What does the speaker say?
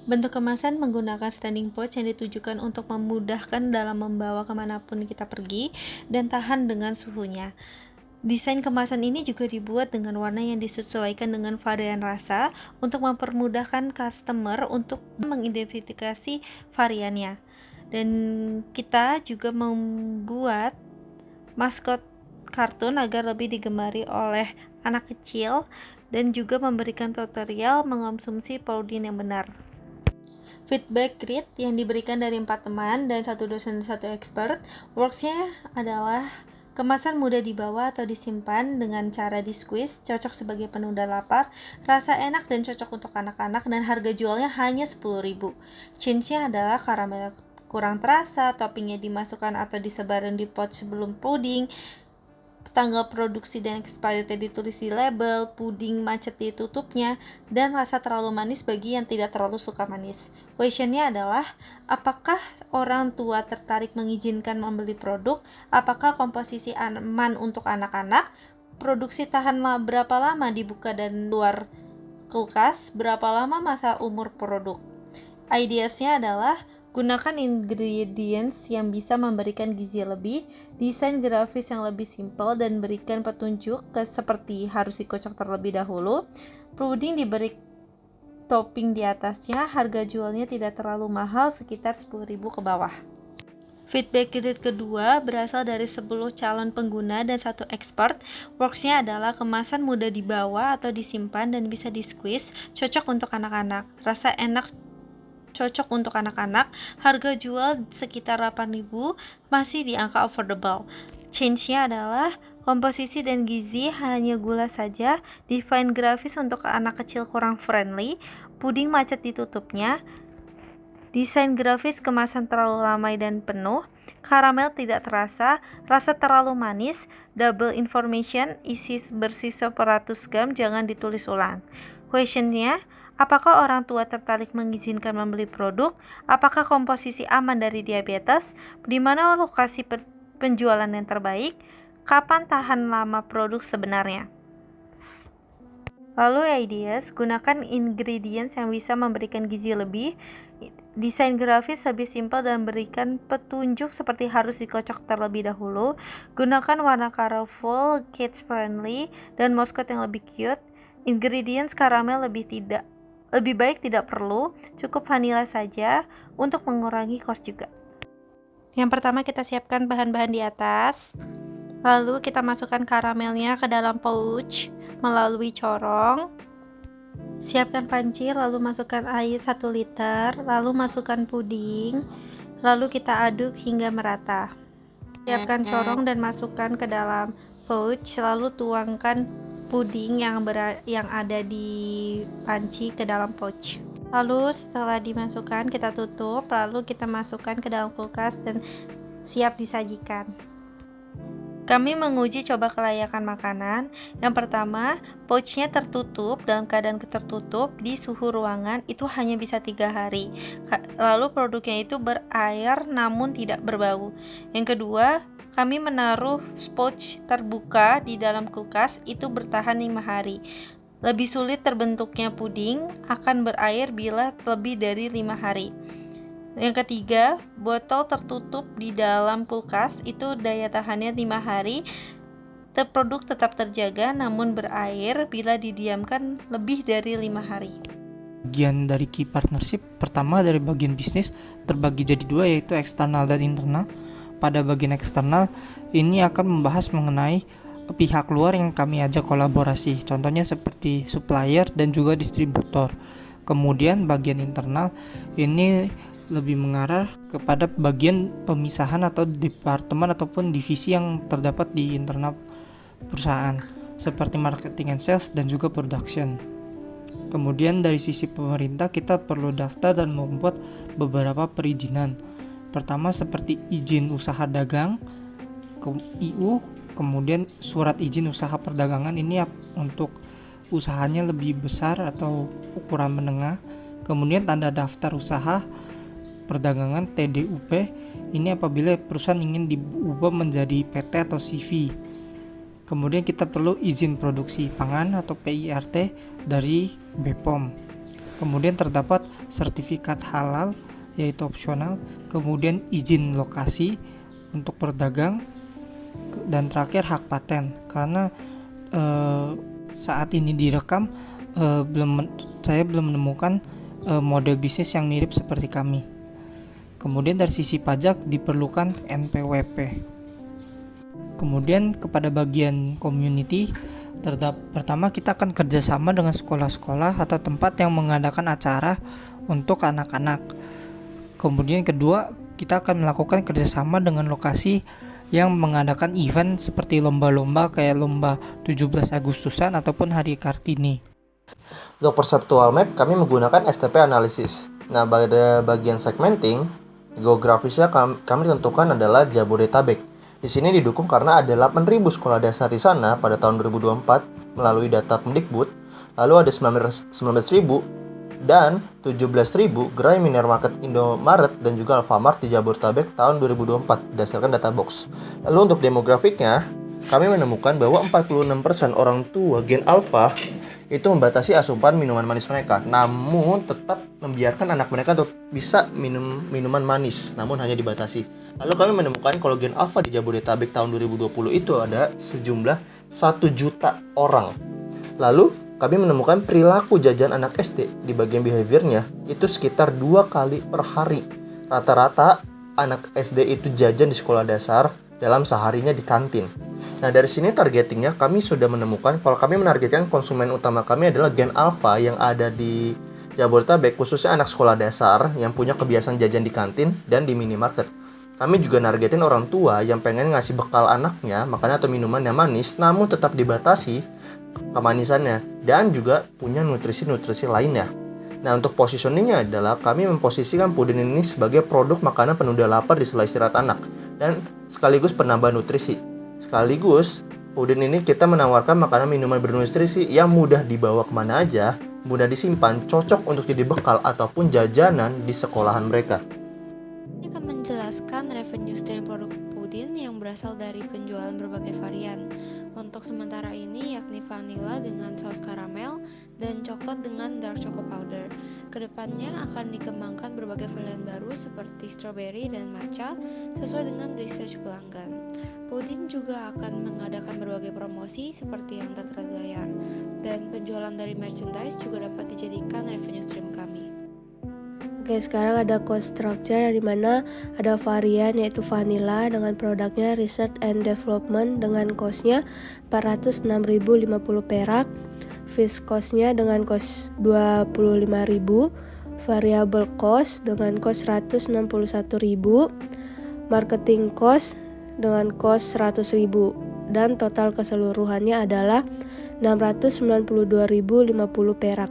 Bentuk kemasan menggunakan standing pouch yang ditujukan untuk memudahkan dalam membawa kemanapun kita pergi dan tahan dengan suhunya. Desain kemasan ini juga dibuat dengan warna yang disesuaikan dengan varian rasa untuk mempermudahkan customer untuk mengidentifikasi variannya. Dan kita juga membuat maskot kartun agar lebih digemari oleh anak kecil dan juga memberikan tutorial mengonsumsi protein yang benar. Feedback grid yang diberikan dari 4 teman dan 1 dosen dan 1 expert. Worksnya adalah kemasan mudah dibawa atau disimpan dengan cara di-squeeze, cocok sebagai penunda lapar, rasa enak dan cocok untuk anak-anak, dan harga jualnya hanya 10.000. Change-nya adalah karamel kurang terasa, toppingnya dimasukkan atau disebarin di pot sebelum puding, tanggal produksi dan expiry ditulis di label, puding macet di tutupnya, dan rasa terlalu manis bagi yang tidak terlalu suka manis. Questionnya adalah, apakah orang tua tertarik mengizinkan membeli produk? Apakah komposisi aman untuk anak-anak? Produksi tahan berapa lama dibuka dan luar kulkas? Berapa lama masa umur produk? Ideasnya adalah gunakan ingredients yang bisa memberikan gizi lebih, desain grafis yang lebih simpel dan berikan petunjuk seperti harus dikocok terlebih dahulu. Puding diberi topping di atasnya, harga jualnya tidak terlalu mahal, sekitar 10.000 ke bawah. Feedback grid kedua berasal dari 10 calon pengguna dan 1 expert. Worksnya adalah kemasan mudah dibawa atau disimpan dan bisa di-squeeze, cocok untuk anak-anak. Rasa enak cocok untuk anak-anak, harga jual sekitar 8.000, masih di angka affordable. Change-nya adalah komposisi dan gizi hanya gula saja, define grafis untuk anak kecil kurang friendly, puding macet di tutupnya, desain grafis kemasan terlalu ramai dan penuh, karamel tidak terasa, rasa terlalu manis, double information, isi bersih 100 gram, jangan ditulis ulang. Questionnya, apakah orang tua tertarik mengizinkan membeli produk? Apakah komposisi aman dari diabetes? Di mana lokasi penjualan yang terbaik? Kapan tahan lama produk sebenarnya? Lalu ideas, gunakan ingredients yang bisa memberikan gizi lebih, desain grafis lebih simpel dan berikan petunjuk seperti harus dikocok terlebih dahulu, gunakan warna colorful, kids friendly, dan mascot yang lebih cute. Ingredients karamel lebih baik tidak perlu, cukup vanilla saja untuk mengurangi cost juga. Yang pertama kita siapkan bahan-bahan di atas, lalu kita masukkan karamelnya ke dalam pouch melalui corong. Siapkan panci, lalu masukkan air 1 liter, lalu masukkan puding, lalu kita aduk hingga merata. Siapkan corong dan masukkan ke dalam pouch, lalu tuangkan puding yang ada di panci ke dalam pouch. Lalu setelah dimasukkan kita tutup, lalu kita masukkan ke dalam kulkas dan siap disajikan. Kami menguji coba kelayakan makanan. Yang pertama, pouchnya tertutup, dalam keadaan tertutup di suhu ruangan itu hanya bisa 3 hari. Lalu produknya itu berair namun tidak berbau. Yang kedua, kami menaruh pouch terbuka di dalam kulkas itu bertahan 5 hari. Lebih sulit terbentuknya puding akan berair bila lebih dari 5 hari. Yang ketiga, botol tertutup di dalam kulkas itu daya tahannya 5 hari. Produk tetap terjaga namun berair bila didiamkan lebih dari 5 hari. Bagian dari key partnership pertama dari bagian bisnis terbagi jadi 2, yaitu eksternal dan internal. Pada bagian eksternal ini akan membahas mengenai pihak luar yang kami ajak kolaborasi, contohnya seperti supplier dan juga distributor. Kemudian bagian internal ini lebih mengarah kepada bagian pemisahan atau departemen ataupun divisi yang terdapat di internal perusahaan seperti marketing and sales dan juga production. Kemudian dari sisi pemerintah kita perlu daftar dan membuat beberapa perizinan. Pertama seperti izin usaha dagang ke IU, kemudian surat izin usaha perdagangan ini untuk usahanya lebih besar atau ukuran menengah. Kemudian tanda daftar usaha perdagangan TDUP, ini apabila perusahaan ingin diubah menjadi PT atau CV. Kemudian kita perlu izin produksi pangan atau PIRT dari BPOM. Kemudian terdapat sertifikat halal yaitu opsional, kemudian izin lokasi untuk berdagang, dan terakhir hak paten. Karena saat ini direkam saya belum menemukan model bisnis yang mirip seperti kami. Kemudian dari sisi pajak diperlukan NPWP. Kemudian kepada bagian community, pertama kita akan kerjasama dengan sekolah-sekolah atau tempat yang mengadakan acara untuk anak-anak. Kemudian kedua, kita akan melakukan kerjasama dengan lokasi yang mengadakan event seperti lomba-lomba kayak lomba 17 Agustusan ataupun Hari Kartini. Untuk perceptual map, kami menggunakan STP analisis. Nah, pada bagian segmenting, geografisnya kami tentukan adalah Jabodetabek. Di sini didukung karena ada 8.000 sekolah dasar di sana pada tahun 2024 melalui data Kemdikbud. Lalu ada 19.000 dan 17.000 gerai minimarket Indomaret dan juga Alfamart di Jabodetabek tahun 2024 berdasarkan data box. Lalu untuk demografiknya, kami menemukan bahwa 46% orang tua Gen Alpha itu membatasi asupan minuman manis mereka, namun tetap membiarkan anak mereka untuk bisa minum minuman manis, namun hanya dibatasi. Lalu kami menemukan kalau Gen Alpha di Jabodetabek tahun 2020 itu ada sejumlah 1 juta orang. Lalu kami menemukan perilaku jajan anak SD di bagian behaviornya itu sekitar 2 kali per hari. Rata-rata anak SD itu jajan di sekolah dasar dalam seharinya di kantin. Nah, dari sini targetingnya kami sudah menemukan kalau kami menargetkan konsumen utama kami adalah Gen Alpha yang ada di Jabodetabek, khususnya anak sekolah dasar yang punya kebiasaan jajan di kantin dan di minimarket. Kami juga nargetin orang tua yang pengen ngasih bekal anaknya makanan atau minuman yang manis namun tetap dibatasi kemanisannya dan juga punya nutrisi-nutrisi lainnya. Nah, untuk positioningnya adalah kami memposisikan pudin ini sebagai produk makanan penunda lapar di sela istirahat anak dan sekaligus penambah nutrisi. Sekaligus pudin ini kita menawarkan makanan minuman bernutrisi yang mudah dibawa kemana aja, mudah disimpan, cocok untuk jadi bekal ataupun jajanan di sekolahan mereka. Ini akan menjelaskan revenue stream produk pudin yang berasal dari penjualan berbagai varian. Untuk sementara ini yakni vanilla dengan saus karamel dan coklat dengan dark chocolate powder. Kedepannya akan dikembangkan berbagai varian baru seperti strawberry dan matcha sesuai dengan research pelanggan. Pudin juga akan mengadakan berbagai promosi seperti yang tak terlayar, dan penjualan dari merchandise juga dapat dijadikan revenue stream kami. Oke, sekarang ada cost structure di mana ada varian yaitu vanilla dengan produknya research and development dengan costnya 406.050 perak, fixed costnya dengan cost 25.000, variable cost dengan cost 161.000, marketing cost dengan cost 100.000, dan total keseluruhannya adalah 692.050 perak.